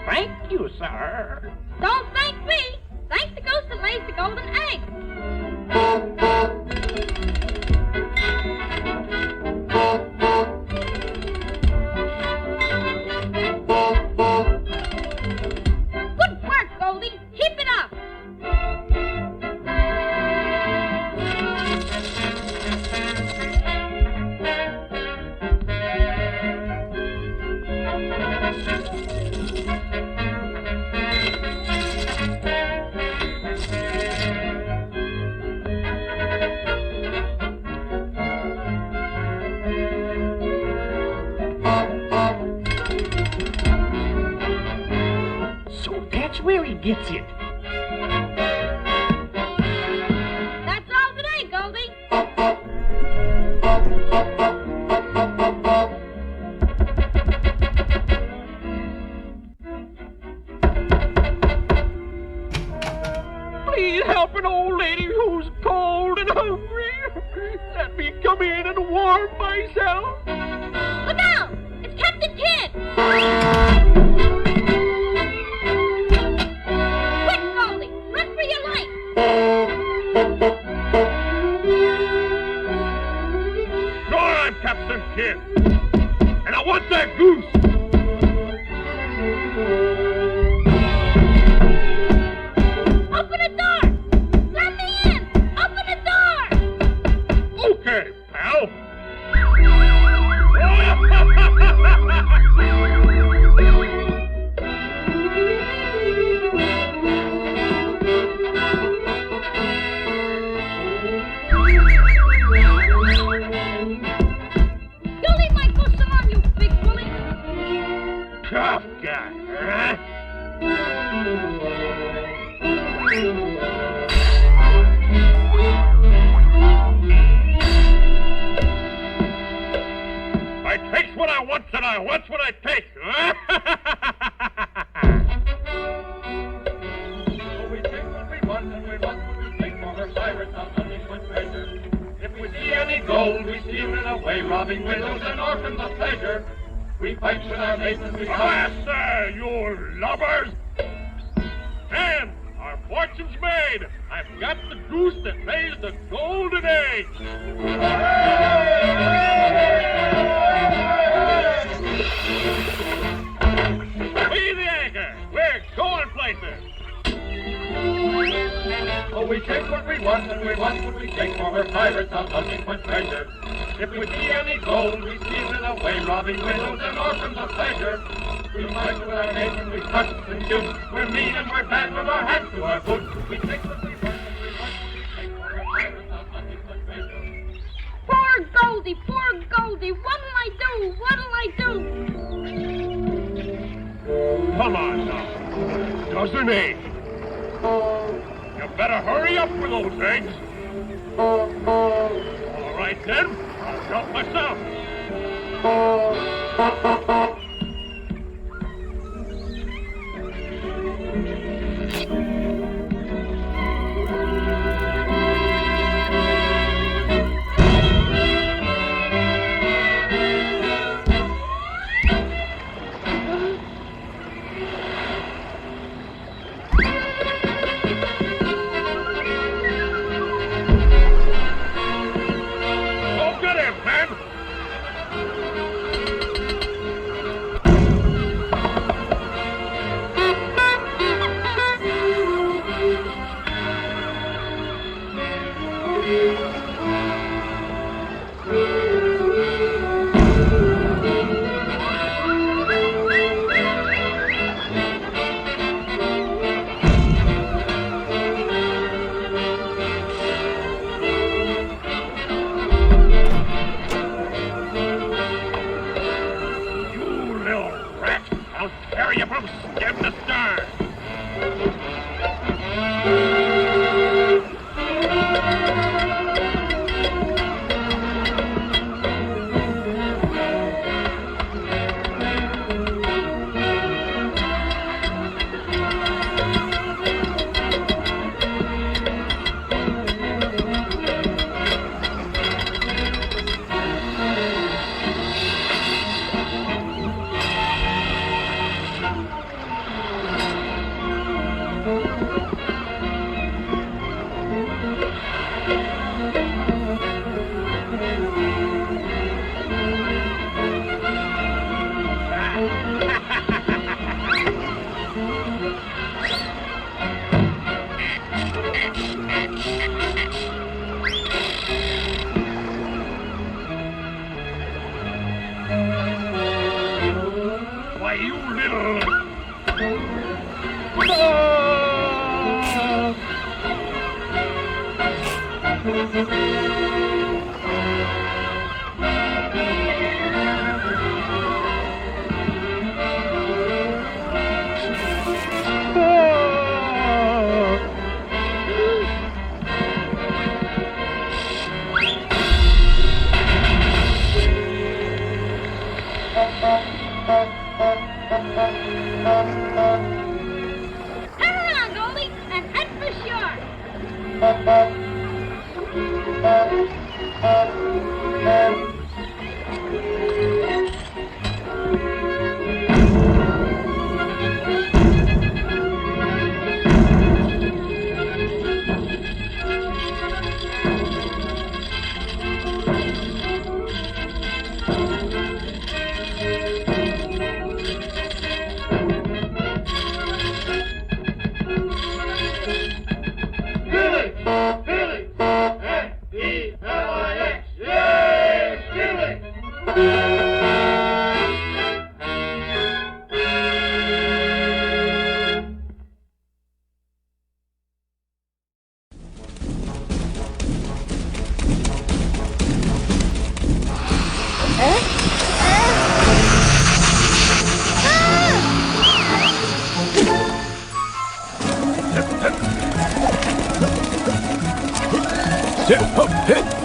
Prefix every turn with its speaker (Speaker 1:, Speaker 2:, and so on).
Speaker 1: Thank you, sir.
Speaker 2: Don't thank me. Thank the goose that lays the golden egg. Good work, Goldie. Keep it up.
Speaker 1: Where he gets it.
Speaker 2: That's all today, Goldie.
Speaker 1: Please help an old lady who's cold and hungry. Let me come in and warm myself.
Speaker 2: Look out! It's Captain Kidd!
Speaker 3: Captain Kidd, and I want that goose.
Speaker 2: Open the door! Let me in! Open the door!
Speaker 3: Okay, pal. Tough guy, huh? I takes what I wants and I wants what I take, huh? So we take what we want and we want what we take for our pirates on unequal treasure. If we see any gold, we steal it away, robbing widows and orphans of pleasure. We fight with our mates and we fight. Sir, you lubbers! And our fortune's made. I've got the goose that lays the golden egg. Be the anchor. We're going places. Oh, we take what we want and we want what we take, for we're pirates on unequal treasure. If we see any gold, we steal it away, robbing widows and orphans of pleasure. We fight with our mates and we cut and shoot. We're mean and we're bad with our hands to our boots. We take what we want and we want what we take, for we're pirates on unequal treasure.
Speaker 2: Poor Goldie, poor Goldie. What'll I do? What'll I do?
Speaker 3: Come on now. Dozen eggs. You better hurry up with those eggs. All right then, I'll help myself.
Speaker 1: I'll carry you from stem to stern. Why, you little...
Speaker 2: Turn around, Goldie, and head for shore.
Speaker 3: Felix! Felix! F-E-L-I-X! Yay! Felix!
Speaker 1: Hit!